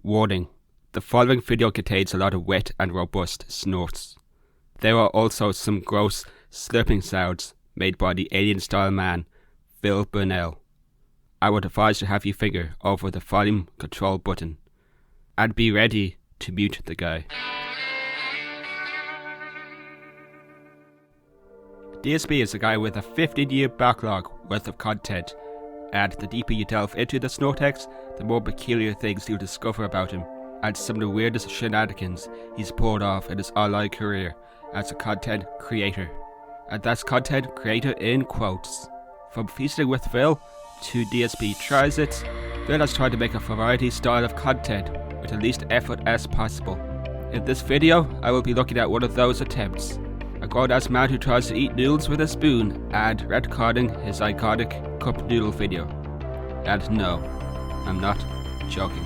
Warning: the following video contains a lot of wet and robust snorts. There are also some gross slurping sounds made by the alien-style man, Phil Burnell. I would advise to have your finger over the volume control button, and be ready to mute the guy. DSP is a guy with a 15-year backlog worth of content, and the deeper you delve into the Snortex, the more peculiar things you'll discover about him, and some of the weirdest shenanigans he's pulled off in his online career as a content creator. And that's content creator in quotes. From Feasting with Phil to DSP Tries It, Phil has tried to make a variety style of content with the least effort as possible. In this video, I will be looking at one of those attempts. A grown-ass man who tries to eat noodles with a spoon and retconning his iconic Cup Noodle video. And no, I'm not joking.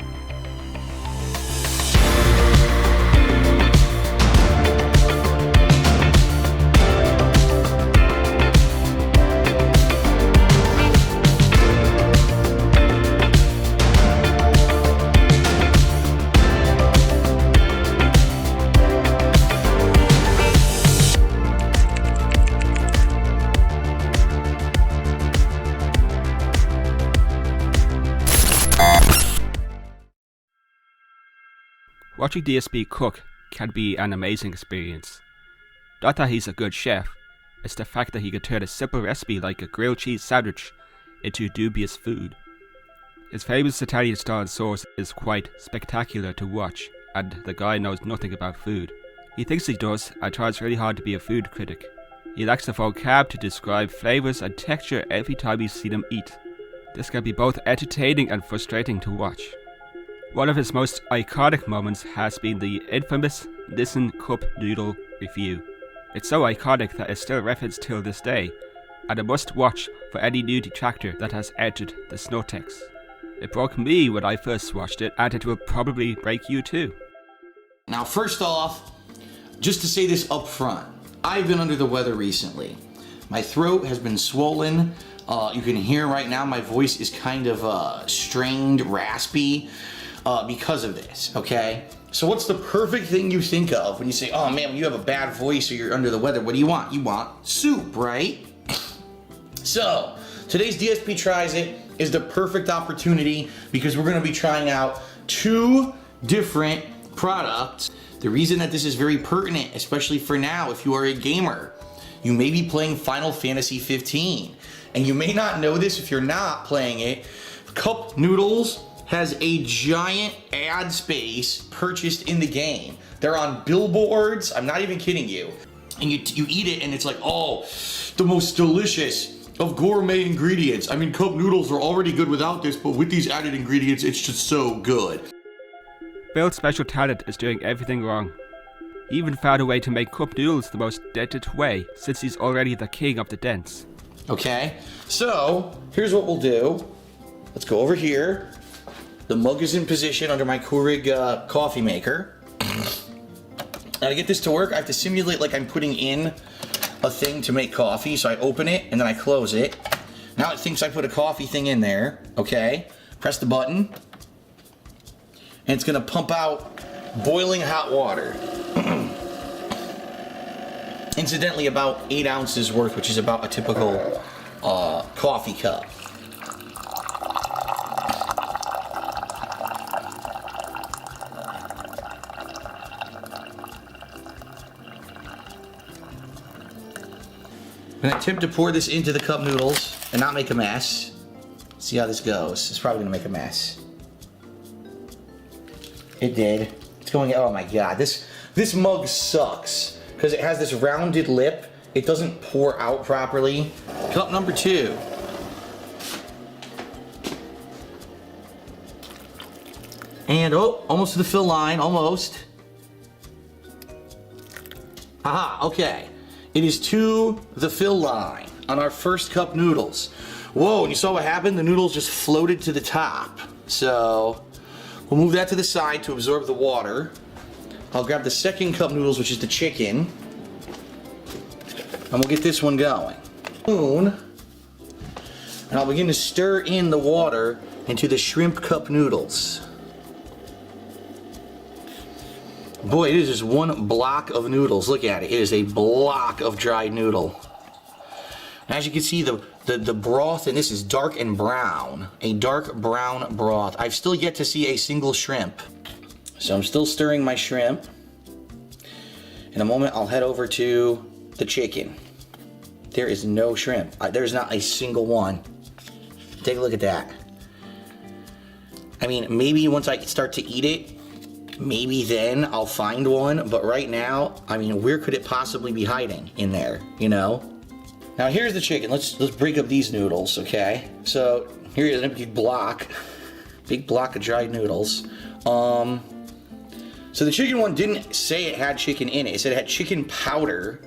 Watching DSP cook can be an amazing experience. Not that he's a good chef, it's the fact that he can turn a simple recipe like a grilled cheese sandwich into dubious food. His famous Italian style sauce is quite spectacular to watch, and the guy knows nothing about food. He thinks he does and tries really hard to be a food critic. He lacks the vocab to describe flavours and texture every time you see him eat. This can be both entertaining and frustrating to watch. One of his most iconic moments has been the infamous Listen Cup Noodle review. It's so iconic that it's still referenced till this day, and a must watch for any new detractor that has entered the Snortex. It broke me when I first watched it, and it will probably break you too. Now first off, just to say this up front, I've been under the weather recently. My throat has been swollen. You can hear right now my voice is kind of strained, raspy. Because of this, okay? So what's the perfect thing you think of when you say, oh man, when you have a bad voice or you're under the weather, what do you want? You want soup, right? So, today's DSP Tries It is the perfect opportunity because we're gonna be trying out two different products. The reason that this is very pertinent, especially for now, if you are a gamer, you may be playing Final Fantasy 15, and you may not know this if you're not playing it. Cup Noodles has a giant ad space purchased in the game. They're on billboards, I'm not even kidding you. And you eat it and it's like, oh, the most delicious of gourmet ingredients. I mean, Cup Noodles are already good without this, but with these added ingredients, it's just so good. Phil's special talent is doing everything wrong. He even found a way to make Cup Noodles the most dented way, since he's already the king of the dents. Okay, so here's what we'll do. Let's go over here. The mug is in position under my Keurig coffee maker. Now to get this to work, I have to simulate like I'm putting in a thing to make coffee. So I open it and then I close it. Now it thinks I put a coffee thing in there. Okay, press the button. And it's gonna pump out boiling hot water. Incidentally, about 8 ounces worth, which is about a typical coffee cup. I'm gonna attempt to pour this into the cup noodles and not make a mess. See how this goes. It's probably gonna make a mess. It did. It's going, oh my god. This mug sucks because it has this rounded lip. It doesn't pour out properly. Cup number 2. And oh, almost to the fill line, almost. Aha, okay. It is to the fill line on our first cup noodles. Whoa, and you saw what happened? The noodles just floated to the top. So, we'll move that to the side to absorb the water. I'll grab the second cup noodles, which is the chicken. And we'll get this one going. Spoon. And I'll begin to stir in the water into the shrimp cup noodles. Boy, it is just one block of noodles. Look at it. It is a block of dried noodle. As you can see, the broth, and this is dark and brown. A dark brown broth. I've still yet to see a single shrimp. So I'm still stirring my shrimp. In a moment, I'll head over to the chicken. There is no shrimp. There's not a single one. Take a look at that. I mean, maybe once I start to eat it, maybe then I'll find one, but right now, I mean, where could it possibly be hiding in there, you know? Now here's the chicken. Let's break up these noodles, okay? So here is a big block of dried noodles. So the chicken one didn't say it had chicken in it. It said it had chicken powder.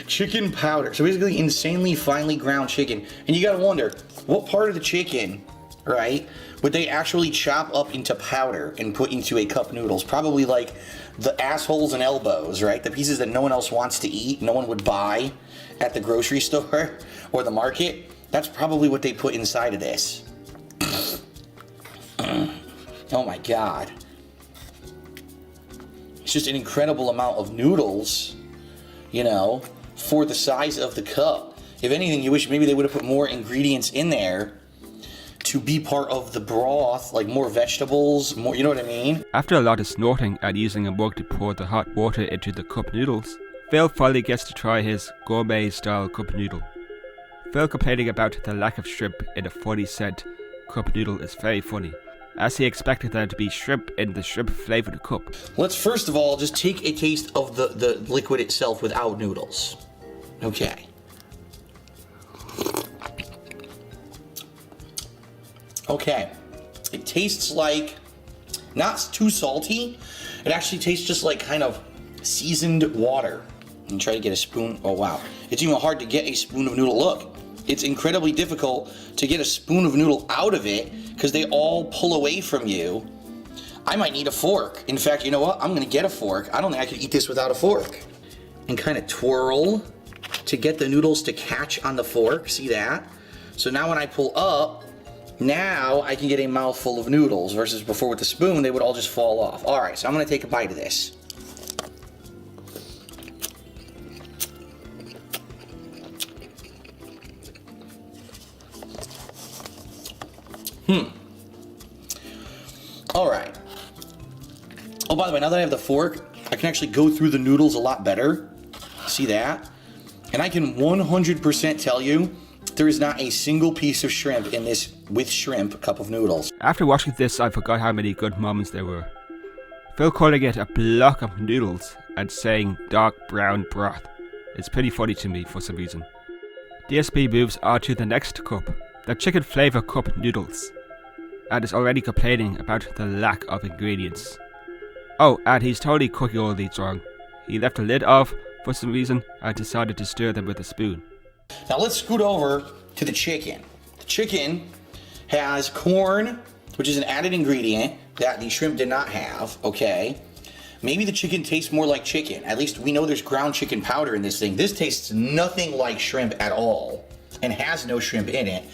Chicken powder. So basically insanely finely ground chicken. And you gotta wonder, what part of the chicken, right, would they actually chop up into powder and put into a cup noodles? Probably like the assholes and elbows, right? The pieces that no one else wants to eat, no one would buy at the grocery store or the market. That's probably what they put inside of this. Oh my God. It's just an incredible amount of noodles, you know, for the size of the cup. If anything, you wish maybe they would have put more ingredients in there to be part of the broth, like more vegetables, more, you know what I mean? After a lot of snorting and using a mug to pour the hot water into the cup noodles, Phil finally gets to try his gourmet-style cup noodle. Phil complaining about the lack of shrimp in a 40-cent cup noodle is very funny, as he expected there to be shrimp in the shrimp-flavored cup. Let's first of all just take a taste of the liquid itself without noodles. Okay. Okay, it tastes like, not too salty, it actually tastes just like kind of seasoned water. And try to get a spoon, oh wow. It's even hard to get a spoon of noodle. Look, it's incredibly difficult to get a spoon of noodle out of it because they all pull away from you. I might need a fork. In fact, you know what? I'm gonna get a fork. I don't think I could eat this without a fork. And kind of twirl to get the noodles to catch on the fork, see that? So now when I pull up, now I can get a mouthful of noodles versus before with the spoon, they would all just fall off. All right, so I'm gonna take a bite of this. All right. Oh, by the way, now that I have the fork, I can actually go through the noodles a lot better. See that? And I can 100% tell you, there is not a single piece of shrimp in this with shrimp cup of noodles. After watching this, I forgot how many good moments there were. Phil calling it a block of noodles and saying dark brown broth. It's pretty funny to me for some reason. DSP moves on to the next cup, the chicken flavor cup noodles, and is already complaining about the lack of ingredients. Oh, and he's totally cooking all these wrong. He left the lid off for some reason and decided to stir them with a spoon. Now let's scoot over to the chicken. The chicken has corn, which is an added ingredient that the shrimp did not have, okay? Maybe the chicken tastes more like chicken. At least we know there's ground chicken powder in this thing. This tastes nothing like shrimp at all and has no shrimp in it.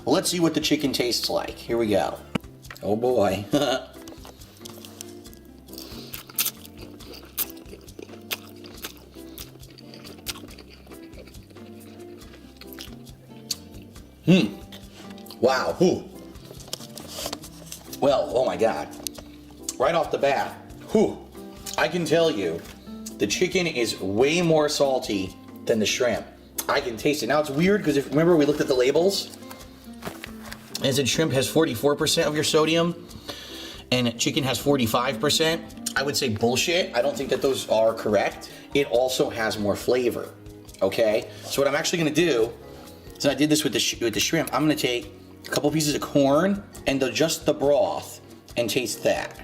Let's see what the chicken tastes like. Here we go. Oh boy. Wow. Whew. Well, oh my God. Right off the bat, whew, I can tell you, the chicken is way more salty than the shrimp. I can taste it. Now it's weird because if remember we looked at the labels, and it said shrimp has 44% of your sodium, and chicken has 45%. I would say bullshit. I don't think that those are correct. It also has more flavor. Okay. So what I'm actually going to do. So I did this with the shrimp. I'm gonna take a couple pieces of corn and just the broth and taste that.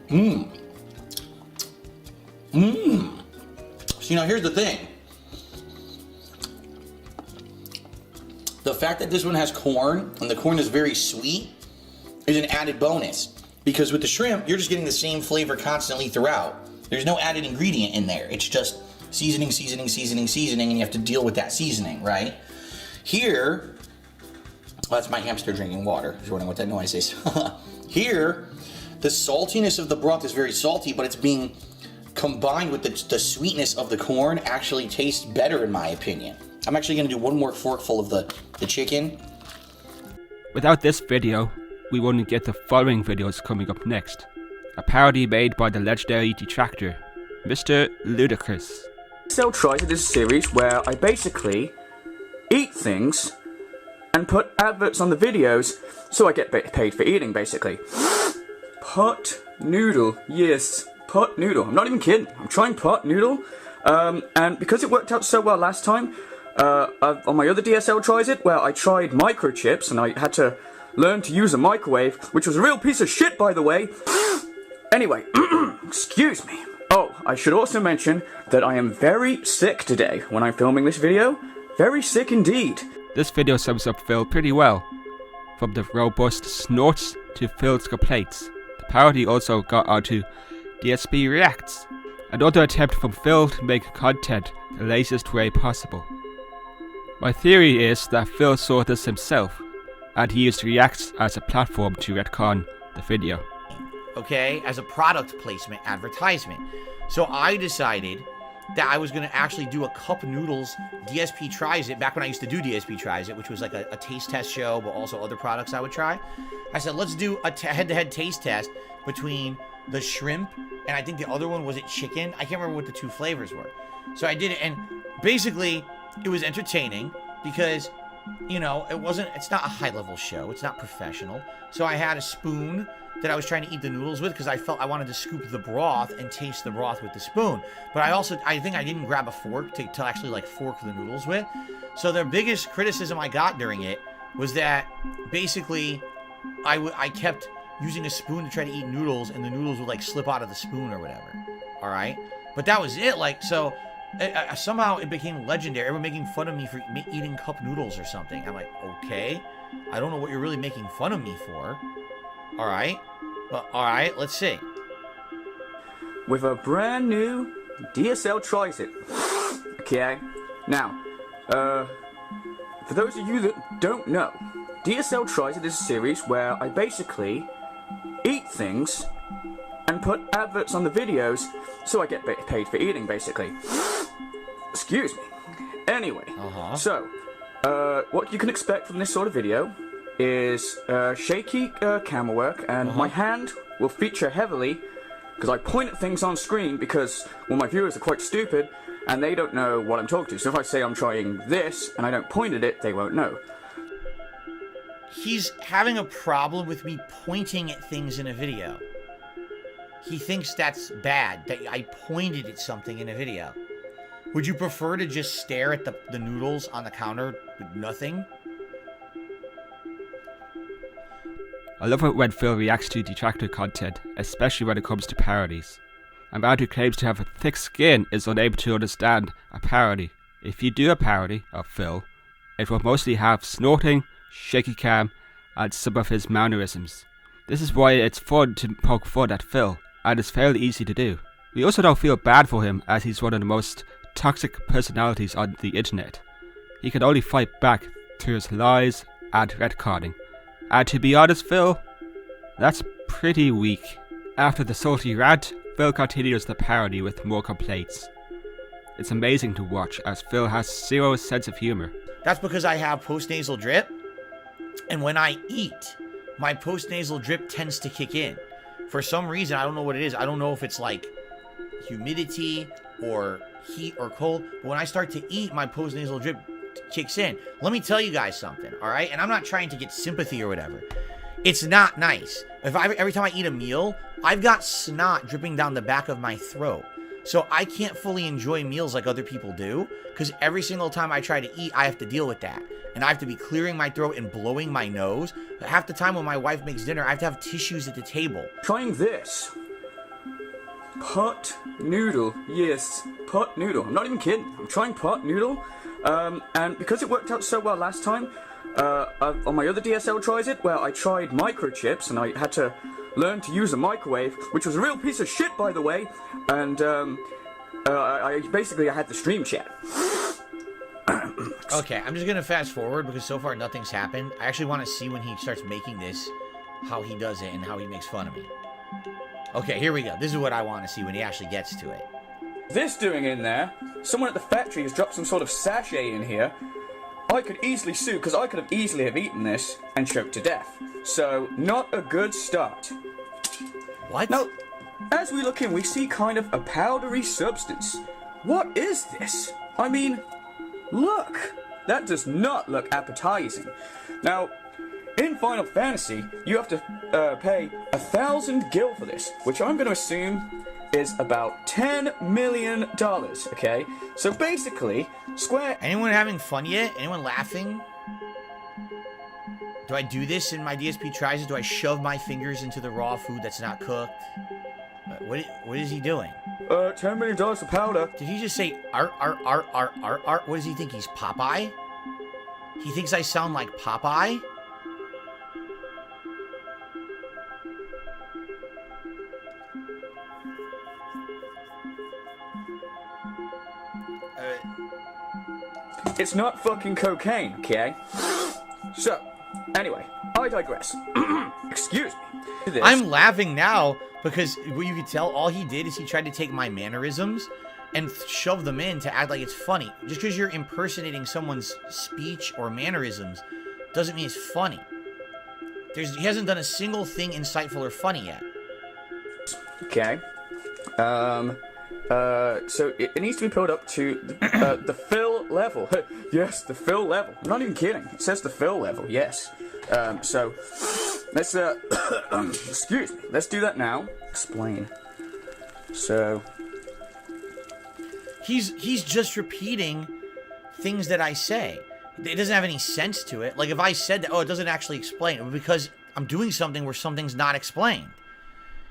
So now here's the thing. The fact that this one has corn and the corn is very sweet is an added bonus because with the shrimp, you're just getting the same flavor constantly throughout. There's no added ingredient in there. It's just seasoning, and you have to deal with that seasoning, right? Here, well, that's my hamster drinking water. If you're wondering what that noise is. Here, the saltiness of the broth is very salty, but it's being combined with the sweetness of the corn actually tastes better in my opinion. I'm actually going to do one more forkful of the chicken. Without this video, we wouldn't get the following videos coming up next. A parody made by the legendary detractor, Mr. Lewdacris. DSP Tries is a series where I basically eat things and put adverts on the videos so I get paid for eating, basically. Pot noodle, yes, pot noodle. I'm not even kidding. I'm trying pot noodle, and because it worked out so well last time, on my other DSL Tries it, where I tried microchips and I had to learn to use a microwave, which was a real piece of shit, by the way. Anyway, excuse me. Oh, I should also mention that I am very sick today when I'm filming this video. Very sick indeed. This video sums up Phil pretty well. From the robust snorts to Phil's complaints, the parody also got onto DSP Reacts, another attempt from Phil to make content the laziest way possible. My theory is that Phil saw this himself, and he used Reacts as a platform to retcon the video. Okay, as a product placement advertisement. So I decided that I was going to actually do a Cup Noodles DSP Tries it, back when I used to do DSP Tries it, which was like a taste test show, but also other products I would try. I said, let's do a head-to-head taste test between the shrimp, and I think the other one was it chicken. I can't remember what the two flavors were. So I did it, and basically, it was entertaining because, you know, it's not a high-level show. It's not professional. So I had a spoon that I was trying to eat the noodles with because I felt I wanted to scoop the broth and taste the broth with the spoon. But I think I didn't grab a fork to actually like fork the noodles with. So the biggest criticism I got during it was that basically I kept using a spoon to try to eat noodles and the noodles would like slip out of the spoon or whatever. All right. But that was it. Like, so somehow it became legendary. Everyone making fun of me for eating cup noodles or something. I'm like, okay, I don't know what you're really making fun of me for. All right. Well, all right, let's see. With a brand new DSL Tries it. Okay. Now, for those of you that don't know, DSL Tries it is a series where I basically eat things and put adverts on the videos so I get paid for eating, basically. Excuse me. Anyway, so, what you can expect from this sort of video is shaky camera work, and my hand will feature heavily because I point at things on screen because, well, my viewers are quite stupid and they don't know what I'm talking to. So if I say I'm trying this and I don't point at it, they won't know. He's having a problem with me pointing at things in a video. He thinks that's bad, that I pointed at something in a video. Would you prefer to just stare at the noodles on the counter with nothing? I love it when Phil reacts to detractor content, especially when it comes to parodies. A man who claims to have a thick skin is unable to understand a parody. If you do a parody of Phil, it will mostly have snorting, shaky cam, and some of his mannerisms. This is why it's fun to poke fun at Phil, and it's fairly easy to do. We also don't feel bad for him as he's one of the most toxic personalities on the internet. He can only fight back through his lies and retconning. And to be honest, Phil, that's pretty weak. After the salty rant, Phil continues the parody with more complaints. It's amazing to watch as Phil has zero sense of humor. That's because I have postnasal drip, and when I eat, my postnasal drip tends to kick in. For some reason, I don't know what it is. I don't know if it's like humidity or heat or cold, but when I start to eat, my postnasal drip kicks in. Let me tell you guys something, all right? And I'm not trying to get sympathy or whatever. It's not nice. Every time I eat a meal, I've got snot dripping down the back of my throat. So I can't fully enjoy meals like other people do, because every single time I try to eat, I have to deal with that. And I have to be clearing my throat and blowing my nose. Half the time when my wife makes dinner, I have to have tissues at the table. Trying this. Pot noodle, yes, pot noodle. I'm not even kidding. I'm trying pot noodle. And because it worked out so well last time, on my other DSL Tries it, where I tried microchips and I had to learn to use a microwave, which was a real piece of shit, by the way, and I had the stream chat. Okay, I'm just gonna fast forward because so far nothing's happened. I actually want to see when he starts making this, how he does it and how he makes fun of me. Okay, here we go. This is what I want to see when he actually gets to it. This doing in there? Someone at the factory has dropped some sort of sachet in here. I could easily sue because I could have easily have eaten this and choked to death. So, not a good start. What? Now, as we look in, we see kind of a powdery substance. What is this? I mean, look. That does not look appetizing. Now, in Final Fantasy, you have to pay 1,000 gil for this, which I'm going to assume is about $10 million, okay? So basically, Square... Anyone having fun yet? Anyone laughing? Do I do this in my DSP Tries? Do I shove my fingers into the raw food that's not cooked? What is he doing? $10 million for powder. Did he just say art? What does he think? He's Popeye? He thinks I sound like Popeye? It's not fucking cocaine, okay? So, anyway, I digress. Excuse me. I'm laughing now because what you could tell, all he did is he tried to take my mannerisms and shove them in to act like it's funny. Just because you're impersonating someone's speech or mannerisms doesn't mean it's funny. He hasn't done a single thing insightful or funny yet. Okay. So it needs to be pulled up to the fill level. Yes, the fill level. I'm not even kidding. It says the fill level, yes. So, let's, excuse me. Let's do that now. Explain. So... He's just repeating things that I say. It doesn't have any sense to it. Like, if I said that, oh, it doesn't actually explain it, because I'm doing something where something's not explained.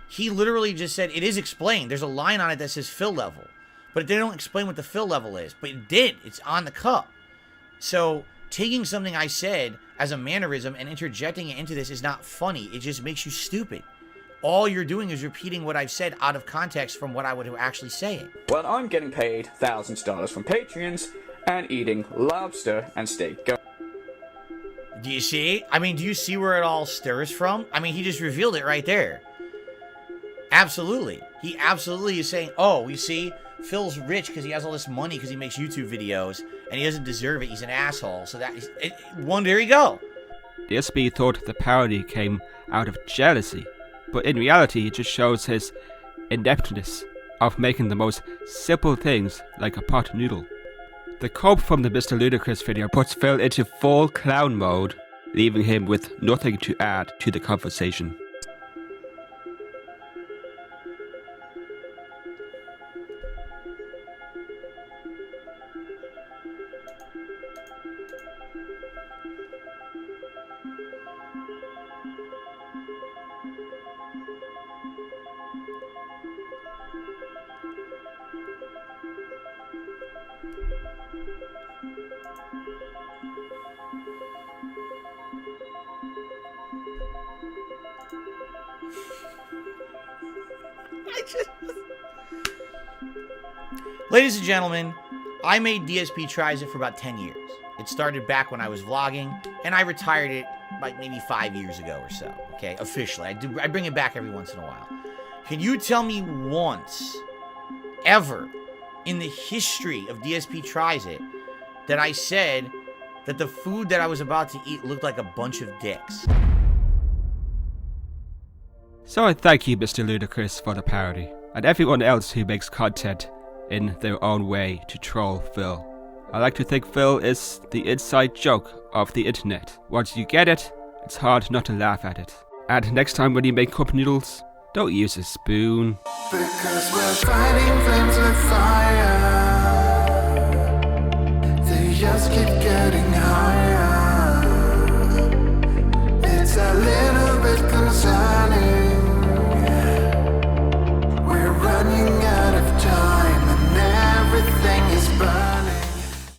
He literally just said, it is explained. There's a line on it that says fill level. But they don't explain what the fill level is. But it did. It's on the cup. So, taking something I said as a mannerism and interjecting it into this is not funny. It just makes you stupid. All you're doing is repeating what I've said out of context from what I would actually say it. Well, I'm getting paid thousands of dollars from Patreons and eating lobster and steak. Do you see? I mean, do you see where it all stirs from? I mean, he just revealed it right there. Absolutely. He absolutely is saying, oh, you see, Phil's rich because he has all this money because he makes YouTube videos and he doesn't deserve it. He's an asshole. So that, there you go. DSP thought the parody came out of jealousy, but in reality it just shows his ineptness of making the most simple things like a pot noodle. The quote from the Mr. Lewdacris video puts Phil into full clown mode, leaving him with nothing to add to the conversation. Ladies and gentlemen, I made DSP Tries it for about 10 years. It started back when I was vlogging, and I retired it like maybe 5 years ago or so, okay, officially. I bring it back every once in a while. Can you tell me once, ever, in the history of DSP Tries it, that I said that the food that I was about to eat looked like a bunch of dicks? So I thank you, Mr. Lewdacris, for the parody, and everyone else who makes content in their own way to troll Phil. I like to think Phil is the inside joke of the internet. Once you get it, it's hard not to laugh at it. And next time when you make cup noodles, don't use a spoon. Because we're fighting flames with fire. They just keep getting higher.